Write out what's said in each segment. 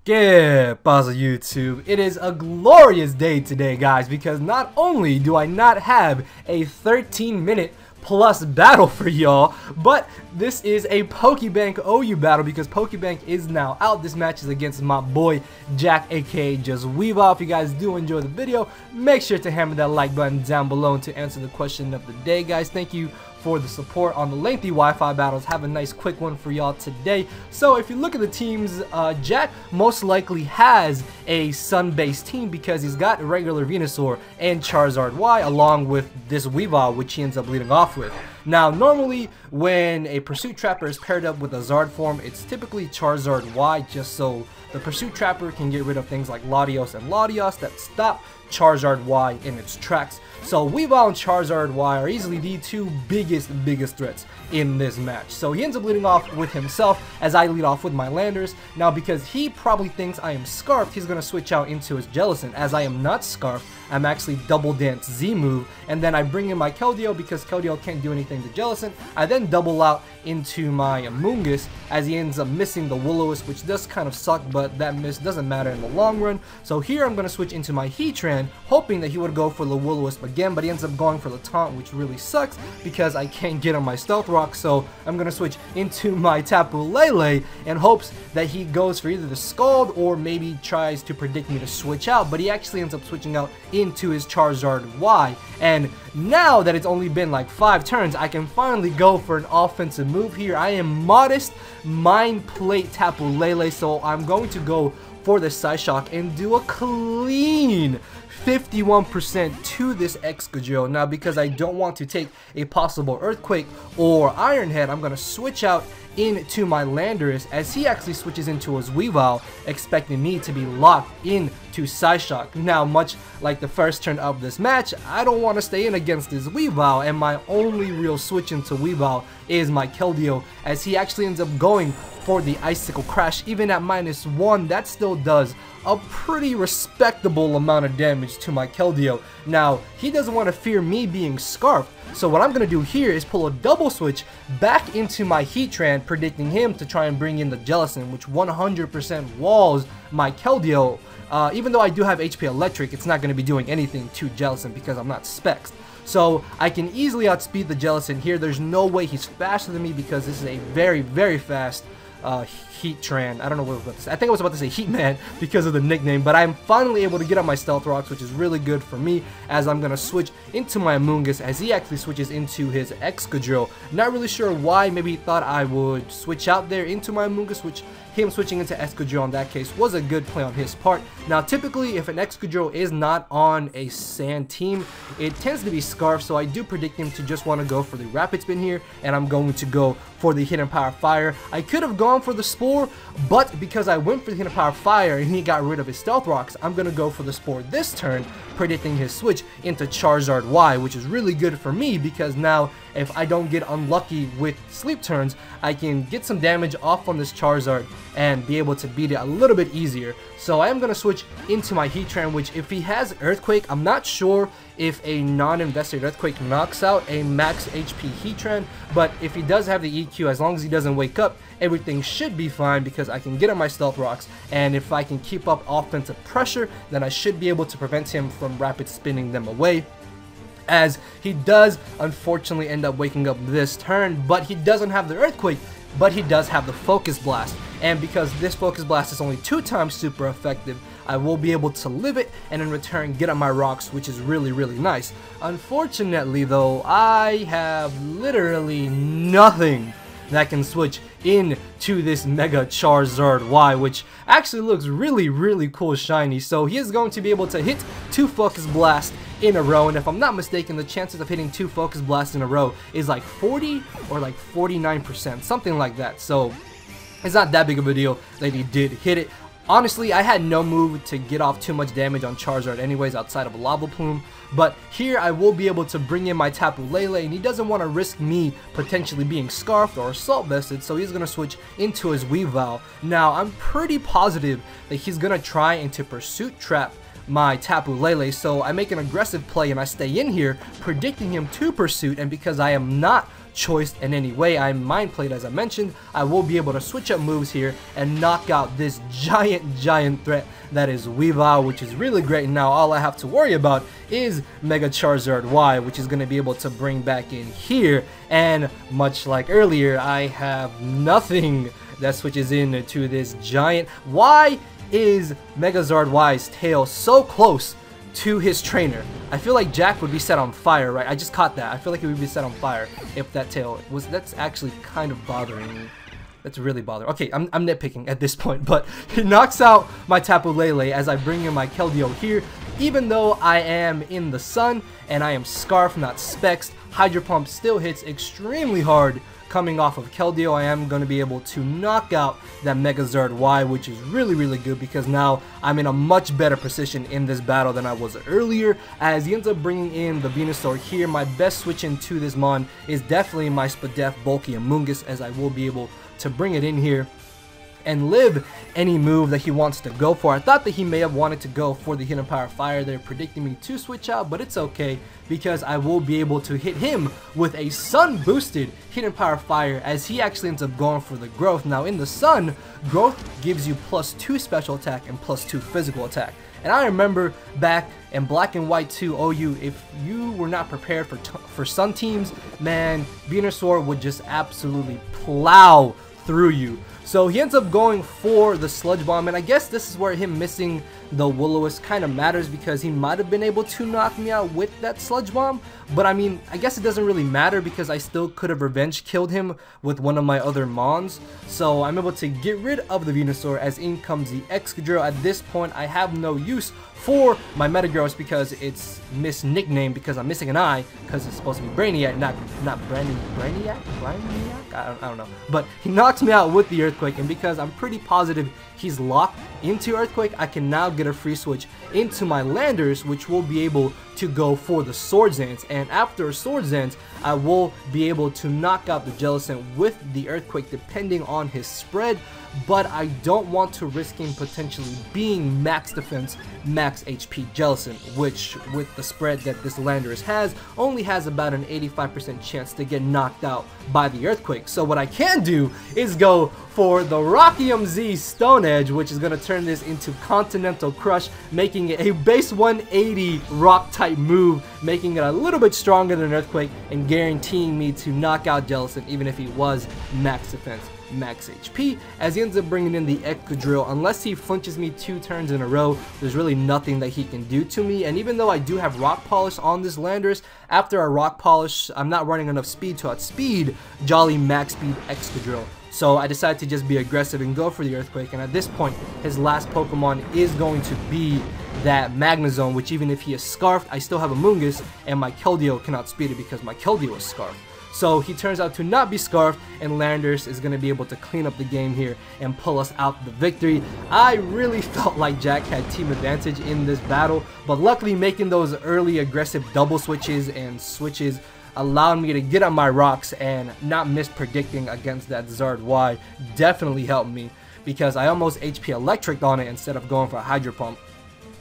¿Qué pasa, YouTube? It is a glorious day today, guys, because not only do I not have a 13-minute plus battle for y'all, but this is a Pokebank OU battle because Pokebank is now out. This match is against my boy Jack, aka Just Weavile. If you guys do enjoy the video, make sure to hammer that like button down below to answer the question of the day, guys. Thank you for the support on the lengthy Wi-Fi battles. Have a nice quick one for y'all today. So if you look at the teams, Jack most likely has a Sun-based team because he's got a regular Venusaur and Charizard Y along with this Weavile, which he ends up leading off with. Now, normally when a Pursuit Trapper is paired up with a Zard form, it's typically Charizard Y, just so the Pursuit Trapper can get rid of things like Latios and Latios that stop Charizard Y in its tracks. So Weavile and Charizard Y are easily the two biggest threats in this match. So he ends up leading off with himself as I lead off with my Landers. Now, because he probably thinks I am Scarfed, he's going to switch out into his Jellicent. As I am not Scarfed, I'm actually Double Dance Z move, and then I bring in my Keldeo because Keldeo can't do anything to Jellicent. I then double out into my Amoonguss as he ends up missing the Will-O-Wisp, which does kind of suck, but that miss doesn't matter in the long run. So here I'm going to switch into my Heatran, hoping that he would go for the Will-O-Wisp again, but he ends up going for the Taunt, which really sucks because I can't get on my Stealth Rock. So I'm going to switch into my Tapu Lele in hopes that he goes for either the Scald or maybe tries to predict me to switch out, but he actually ends up switching out into his Charizard Y. And now that it's only been like 5 turns, I can finally go for an offensive move here. I am Modest Mind Plate Tapu Lele, so I'm going to go for the Psyshock and do a clean 51% to this Excadrill. Now, because I don't want to take a possible Earthquake or Iron Head, I'm going to switch out into my Landorus as he actually switches into his Weavile, expecting me to be locked into Psyshock. Now, much like the first turn of this match, I don't want to stay in against this Weavile, and my only real switch into Weavile is my Keldeo, as he actually ends up going for the Icicle Crash. Even at -1, that still does a pretty respectable amount of damage to my Keldeo. Now, he doesn't want to fear me being Scarfed, so what I'm going to do here is pull a double switch back into my Heatran, predicting him to try and bring in the Jellicent, which 100% walls my Keldeo. Even though I do have HP Electric, it's not going to be doing anything to Jellicent because I'm not Spexed. So I can easily outspeed the Jellicent here. There's no way he's faster than me because this is a very fast Heatran. I don't know what I was about to say. I think I was about to say Heatman because of the nickname, but I'm finally able to get on my Stealth Rocks, which is really good for me, as I'm going to switch into my Amoonguss as he actually switches into his Excadrill. Not really sure why. Maybe he thought I would switch out there into my Amoonguss, which him switching into Excadrill in that case was a good play on his part. Now, typically, if an Excadrill is not on a Sand team, it tends to be Scarf, so I do predict him to just want to go for the Rapid Spin here, and I'm going to go for the Hidden Power Fire. I could have gone for the Spore, but because I went for the Hidden Power Fire and he got rid of his Stealth Rocks, I'm going to go for the Spore this turn, predicting his switch into Charizard Y, which is really good for me because now if I don't get unlucky with sleep turns, I can get some damage off on this Charizard and be able to beat it a little bit easier. So I am going to switch into my Heatran, which if he has Earthquake, I'm not sure if a non-invested Earthquake knocks out a max HP Heatran, but if he does have the EQ, as long as he doesn't wake up, everything should be fine because I can get on my Stealth Rocks, and if I can keep up offensive pressure, then I should be able to prevent him from rapid spinning them away, as he does unfortunately end up waking up this turn. But he doesn't have the Earthquake, but he does have the Focus Blast, and because this Focus Blast is only 2 times super effective, I will be able to live it and in return get on my rocks, which is really nice. Unfortunately though, I have literally nothing that can switch into this Mega Charizard Y, which actually looks really cool shiny. So he is going to be able to hit 2 Focus Blasts in a row, and if I'm not mistaken, the chances of hitting 2 Focus Blasts in a row is like 40 or like 49%, something like that. So it's not that big of a deal that he did hit it. Honestly, I had no move to get off too much damage on Charizard anyways outside of a Lava Plume, but here I will be able to bring in my Tapu Lele, and he doesn't want to risk me potentially being Scarfed or Assault Vested, so he's going to switch into his Weavile. Now, I'm pretty positive that he's going to try and to Pursuit Trap my Tapu Lele, so I make an aggressive play and I stay in here predicting him to Pursuit, and because I am not choice in any way. I'm Mind Played, as I mentioned. I will be able to switch up moves here and knock out this giant threat that is Weavile, which is really great. Now all I have to worry about is Mega Charizard Y, which is going to be able to bring back in here, and much like earlier, I have nothing that switches into this giant. Why is Megazord Y's tail so close to his trainer? I feel like Jack would be set on fire, right? I just caught that. I feel like it would be set on fire if that tail was. That's actually kind of bothering me. That's really bothering. Okay, I'm nitpicking at this point, but he knocks out my Tapu Lele as I bring in my Keldeo here. Even though I am in the sun and I am Scarf, not Specs, Hydro Pump still hits extremely hard. Coming off of Keldeo, I am going to be able to knock out that Megazord Y, which is really good because now I'm in a much better position in this battle than I was earlier, as he ends up bringing in the Venusaur here. My best switch into this Mon is definitely my Spadef, Bulky, and Mungus, as I will be able to bring it in here and live any move that he wants to go for. I thought that he may have wanted to go for the Hidden Power Fire. They're predicting me to switch out, but it's okay because I will be able to hit him with a Sun boosted Hidden Power Fire, as he actually ends up going for the Growth. Now in the Sun, Growth gives you +2 special attack and +2 physical attack. And I remember back in Black and White 2 OU, if you were not prepared for Sun teams, man, Venusaur would just absolutely plow through you. So he ends up going for the Sludge Bomb, and I guess this is where him missing the Will-O-Wisp kind of matters, because he might have been able to knock me out with that Sludge Bomb. But I mean, I guess it doesn't really matter because I still could have revenge killed him with one of my other Mons. So I'm able to get rid of the Venusaur, as in comes the Excadrill. At this point, I have no use for my Metagross because it's misnicknamed because I'm missing an eye, because it's supposed to be Brainiac, not Brainiac? I don't know. But he knocks me out with the Earthquake, and because I'm pretty positive he's locked into Earthquake, I can now get a free switch into my Landers, which will be able to go for the Swords Dance. And after Swords Dance, I will be able to knock out the Jellicent with the Earthquake depending on his spread, but I don't want to risk him potentially being max defense, max HP Jellicent, which with the spread that this Landers has, only has about an 85% chance to get knocked out by the Earthquake. So what I can do is go for the Rockium Z Stone Edge, which is going to turn this into Continental Crush, making it a base 180 rock type move, making it a little bit stronger than Earthquake and guaranteeing me to knock out Jellicent even if he was max defense, max HP, as he ends up bringing in the Excadrill. Unless he flinches me 2 turns in a row, there's really nothing that he can do to me. And even though I do have Rock Polish on this Landers, after a Rock Polish, I'm not running enough speed to outspeed Jolly max speed Excadrill. So I decided to just be aggressive and go for the Earthquake, and at this point, his last Pokemon is going to be that Magnezone, which even if he is Scarfed, I still have a Mungus, and my Keldeo cannot speed it because my Keldeo is Scarfed. So he turns out to not be Scarfed, and Landers is going to be able to clean up the game here and pull us out the victory. I really felt like Jack had team advantage in this battle, but luckily making those early aggressive double switches and switches allowed me to get on my rocks and not miss predicting against that Zard Y definitely helped me, because I almost HP Electric on it instead of going for a Hydro Pump,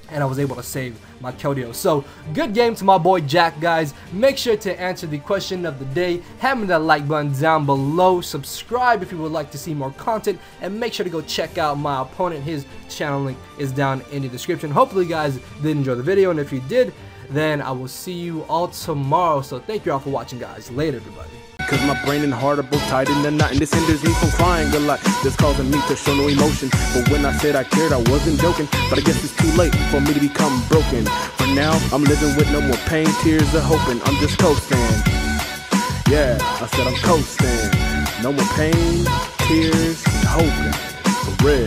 and I was able to save my Keldeo. So good game to my boy Jack, guys. Make sure to answer the question of the day, hammer that like button down below, subscribe if you would like to see more content, and make sure to go check out my opponent. His channel link is down in the description. Hopefully you guys did enjoy the video, and if you did, then I will see you all tomorrow. So thank you all for watching, guys. Later, everybody. Cause my brain and heart are both tied in the knot, and this hinders me from crying a lot. This causing me to show no emotion, but when I said I cared, I wasn't joking. But I guess it's too late for me to become broken. For now, I'm living with no more pain, tears of hoping. I'm just coasting. Yeah, I said I'm coasting. No more pain, tears, and hoping. For real.